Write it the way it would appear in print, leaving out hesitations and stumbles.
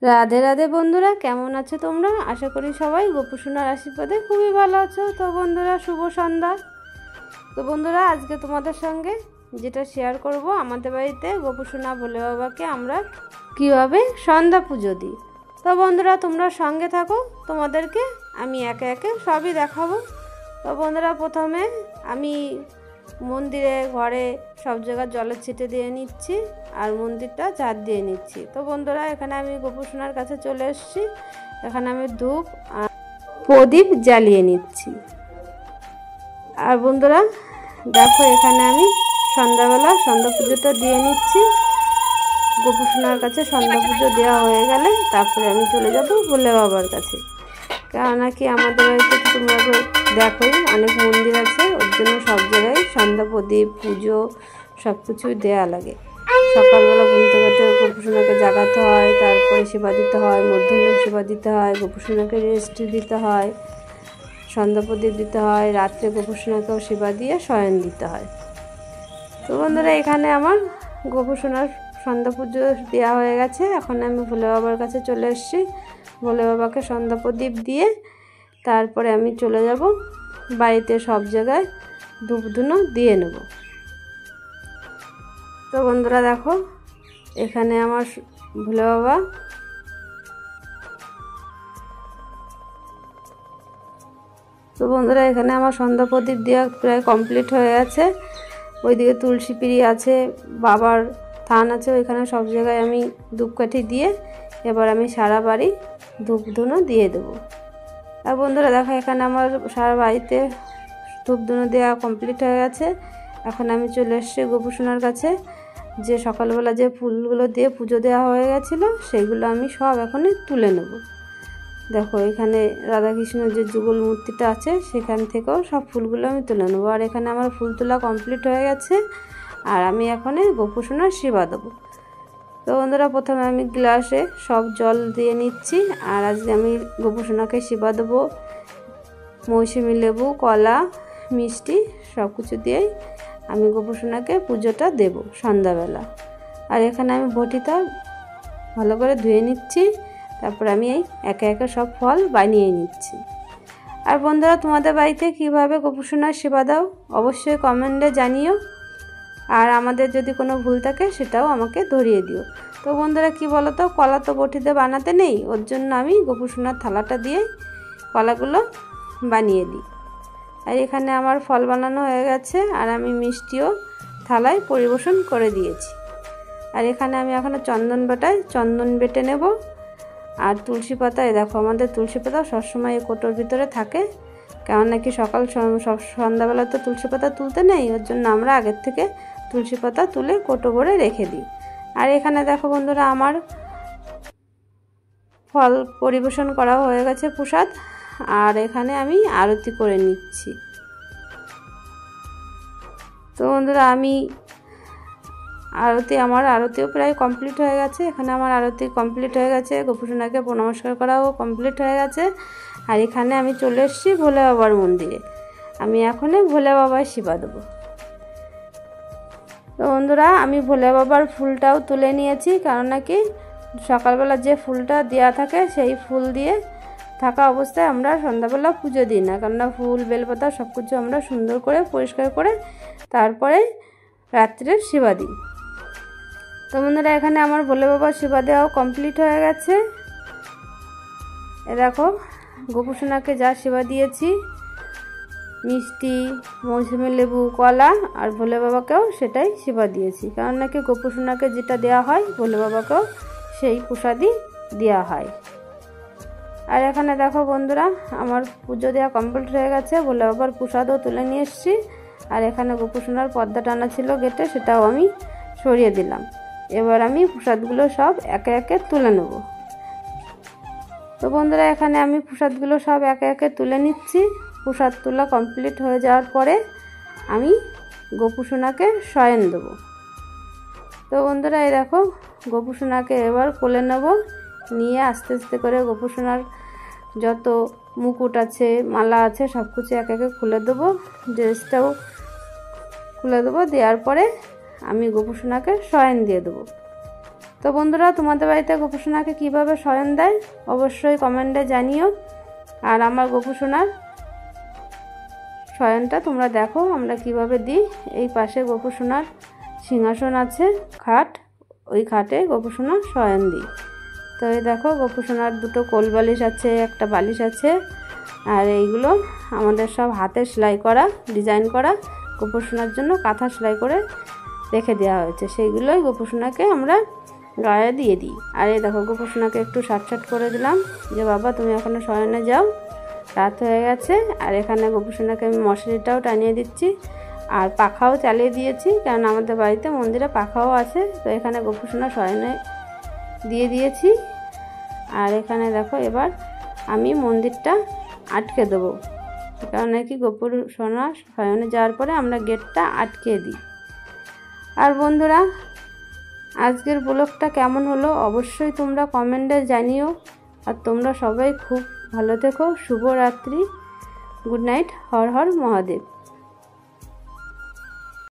রাধে রাধে বন্ধুরা, কেমন আছো তোমরা? আশা করি সবাই গোপুসোনার আশীর্বাদে খুবই ভালো আছো। তো বন্ধুরা, শুভ সন্ধ্যা। তো বন্ধুরা, আজকে তোমাদের সঙ্গে যেটা শেয়ার করব, আমাদের বাড়িতে গোপুসোনা ভোলে বাবাকে আমরা কীভাবে সন্ধ্যা পুজো দিই। তো বন্ধুরা, তোমরা সঙ্গে থাকো, তোমাদেরকে আমি একে একে সবই দেখাবো। তো বন্ধুরা, প্রথমে আমি মন্দিরে ঘরে সব জায়গায় জলের ছিটে দিয়ে নিচ্ছি আর মন্দিরটা ঝাড় দিয়ে নিচ্ছি। তো বন্ধুরা, এখানে আমি গোপুসোনার কাছে চলে এসেছি। এখানে আমি ধূপ আর প্রদীপ জ্বালিয়ে নিচ্ছি। আর বন্ধুরা দেখো, এখানে আমি সন্ধ্যাবেলা সন্ধ্যা পুজোটা দিয়ে নিচ্ছি। গোপুসোনার কাছে সন্ধ্যা পুজো দেওয়া হয়ে গেলে তারপরে আমি চলে যাব ভোলে বাবার কাছে। কেননা কি আমাদের বাড়িতে তোমরা তো দেখোই অনেক মন্দির আছে, ওর জন্য সব জায়গায় সন্ধ্যা প্রদীপ পুজো সব কিছুই দেওয়া লাগে। সকালবেলা ঘুম থেকে গোপুসোনাকে জাগাতে হয়, তারপরে সেবা দিতে হয়, মধ্যাহ্নে সেবা দিতে হয়, গোপুসোনাকে রেস্ট দিতে হয়, সন্ধ্যা প্রদীপ দিতে হয়, রাত্রে গোপুসোনাকেও সেবা দিয়ে শয়ন দিতে হয়। তো বন্ধুরা, এখানে আমার গোপুসোনার সন্ধ্যা পুজো দেওয়া হয়ে গেছে। এখন আমি ভোলে বাবার কাছে চলে এসেছি। ভোলে বাবাকে সন্ধ্যা প্রদীপ দিয়ে তারপরে আমি চলে যাব বাড়িতে সব জায়গায় ধূপ ধুনো দিয়ে নেব। তো বন্ধুরা দেখো, এখানে আমার ভোলে বাবা তো বন্ধুরা এখানে আমার সন্ধ্যা প্রদীপ দেওয়া প্রায় কমপ্লিট হয়ে গেছে। ওইদিকে তুলসী পিড়ি আছে, বাবার থান আছে, ওইখানে সব জায়গায় আমি ধূপকাঠি দিয়ে এবার আমি সারা বাড়ি ধূপ ধুনো দিয়ে দেবো। আর বন্ধুরা দেখো, এখানে আমার সারা বাড়িতে ধূপ ধুনো দেওয়া কমপ্লিট হয়ে গেছে। এখন আমি চলে এসেছি গোপুসোনার কাছে। যে সকালবেলা যে ফুলগুলো দিয়ে পুজো দেওয়া হয়ে গেছিলো সেগুলো আমি সব এখনই তুলে নেব। দেখো, এখানে রাধাকৃষ্ণের যে যুগল মূর্তিটা আছে সেখান থেকেও সব ফুলগুলো আমি তুলে নেবো। আর এখানে আমার ফুল তোলা কমপ্লিট হয়ে গেছে। আর আমি এখন গোপুসোনার সেবা দেবো। তো বন্ধুরা, প্রথমে আমি গ্লাসে সব জল দিয়ে নিচ্ছি। আর আজকে আমি গোপুসোনাকে সেবা দেবো মৌসুমী লেবু, কলা, মিষ্টি সব কিছু দিয়েই আমি গোপুসোনাকে পুজোটা দেব সন্ধ্যাবেলা। আর এখানে আমি বটিটা ভালো করে ধুয়ে নিচ্ছি, তারপর আমি একে একে সব ফল বানিয়ে নিচ্ছি। আর বন্ধুরা, তোমাদের বাড়িতে কীভাবে গোপুসোনার সেবা দাও অবশ্যই কমেন্টে জানিও। আর আমাদের যদি কোনো ভুল থাকে সেটাও আমাকে ধরিয়ে দিও। তো বন্ধুরা, কি বলো তো, কলা তো বটিতে বানাতে নেই, ওর জন্য আমি গোপুসোনার থালাটা দিয়ে কলাগুলো বানিয়ে দিই। আর এখানে আমার ফল বানানো হয়ে গেছে আর আমি মিষ্টিও থালায় পরিবেশন করে দিয়েছি। আর এখানে আমি এখনও চন্দন বেটে নেব। আর তুলসী পাতায় দেখো, আমাদের তুলসী পাতা সবসময় এই কোটোর ভিতরে থাকে, কেমন নাকি সব সন্ধ্যাবেলা তো তুলসী পাতা তুলতে নেই, ওর জন্য আমরা আগের থেকে তুলসী পাতা তুলে কোটো ভরে রেখে দিই। আর এখানে দেখো বন্ধুরা, আমার ফল পরিবেশন করা হয়ে গেছে প্রসাদ। আর এখানে আমি আরতি করে নিচ্ছি। তো বন্ধুরা, আমি আমার আরতিও প্রায় কমপ্লিট হয়ে গেছে। এখানে আমার আরতি কমপ্লিট হয়ে গেছে, গোপুসোনাকে নমস্কার করাও কমপ্লিট হয়ে গেছে। আর এখানে আমি চলে এসেছি ভোলে বাবার মন্দিরে। আমি এখন ভোলে বাবার সেবা দেবো। তো বন্ধুরা, আমি ভোলে বাবার ফুলটাও তুলে নিয়েছি, কারণ নাকি সকালবেলা যে ফুলটা দেওয়া থাকে সেই ফুল দিয়ে থাকা অবস্থায় আমরা সন্ধ্যাবেলা পুজো দিই না, কেননা ফুল বেলপাতা সব কিছু আমরা সুন্দর করে পরিষ্কার করে তারপরে রাত্রের সেবা দিই। তো বন্ধুরা, এখানে আমার ভোলে বাবার সেবা দেওয়াও কমপ্লিট হয়ে গেছে। দেখো, গোপুসোনাকে যা সেবা দিয়েছি, মিষ্টি, মৌসুমী লেবু, কলা, আর ভোলে বাবাকেও সেটাই সেবা দিয়েছি, কারণ নাকি গোপুসোনাকে যেটা দেওয়া হয় ভোলে বাবাকেও সেই প্রসাদই দেওয়া হয়। আর এখানে দেখো বন্ধুরা, আমার পুজো দেওয়া কমপ্লিট হয়ে গেছে, ভোলে বাবার প্রসাদও তুলে নিয়ে এসেছি। আর এখানে গোপুসোনার পর্দা টানা ছিল গেটে, সেটাও আমি সরিয়ে দিলাম। এবার আমি প্রসাদগুলো সব একে একে তুলে নেব। তো বন্ধুরা, এখানে আমি প্রসাদগুলো সব একে একে তুলে নিচ্ছি। প্রসাদ তোলা কমপ্লিট হয়ে যাওয়ার পরে আমি গোপুসোনাকে শয়ন দেব। তো বন্ধুরা, এই দেখো, গোপুসোনাকে এবার কোলে নেব, নিয়ে আস্তে আস্তে করে গোপুসোনার যত মুকুট আছে, মালা আছে সব কিছু একে একে খুলে দেবো, ড্রেসটাও খুলে দেবো। দেওয়ার পরে আমি গোপুসোনাকে শয়ন দিয়ে দেবো। তো বন্ধুরা, তোমাদের বাড়িতে গোপুসোনাকে কীভাবে শয়ন দেয় অবশ্যই কমেন্টে জানিও। আর আমার গোপুসোনার শয়নটা তোমরা দেখো আমরা কিভাবে দিই। এই পাশে গোপুসোনার সিংহাসন আছে, খাট, ওই খাটে গোপুসোনা শয়ন দিই। তো এই দেখো গোপুসোনার দুটো কোল বালিশ আছে, একটা বালিশ আছে। আর এইগুলো আমাদের সব হাতে সেলাই করা, ডিজাইন করা গোপুসোনার জন্য কাঁথা সেলাই করে রেখে দেওয়া হয়েছে, সেইগুলোই গোপুসোনাকে আমরা গায়ে দিয়ে দিই। আর এই দেখো গোপুসোনাকে একটু সাটসাট করে দিলাম যে বাবা তুমি এখনো শয়নে যাও, রাত হয়ে গেছে। আর এখানে গোপুসোনাকে আমি মশারিটাও টানিয়ে দিচ্ছি আর পাখাও চালিয়ে দিয়েছি, কারণ আমাদের বাড়িতে মন্দিরে পাখাও আছে। তো এখানে গোপুসোনা শয়নে দিয়ে দিয়েছি। আর এখানে দেখো এবার আমি মন্দিরটা আটকে দেবো, কারণ নাকি গোপুসোনা শয়নে যাওয়ার পরে আমরা গেটটা আটকে দিই। আর বন্ধুরা, আজকের ব্লগটা কেমন হলো অবশ্যই তোমরা কমেন্টে জানিও। আর তোমরা সবাই খুব ভালো থেকো। শুভরাত্রি, গুড নাইট, হর হর মহাদেব।